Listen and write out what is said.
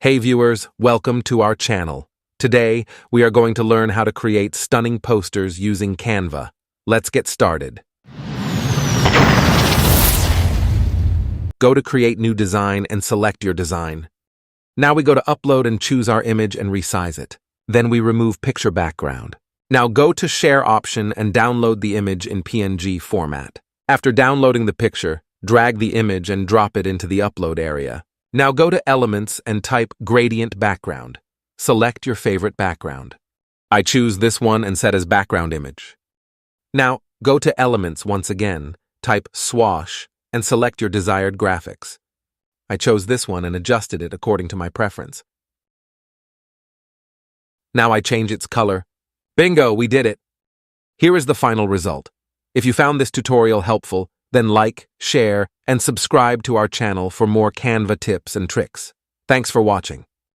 Hey viewers, welcome to our channel. Today, we are going to learn how to create stunning posters using Canva. Let's get started. Go to Create New Design and select your design. Now we go to Upload and choose our image and resize it. Then we remove Picture Background. Now go to Share option and download the image in PNG format. After downloading the picture, drag the image and drop it into the upload area. Now go to Elements and type Gradient Background. Select your favorite background. I choose this one and set as background image. Now go to Elements once again, type Swash, and select your desired graphics. I chose this one and adjusted it according to my preference. Now I change its color. Bingo, we did it! Here is the final result. If you found this tutorial helpful, then like, share, and subscribe to our channel for more Canva tips and tricks. Thanks for watching.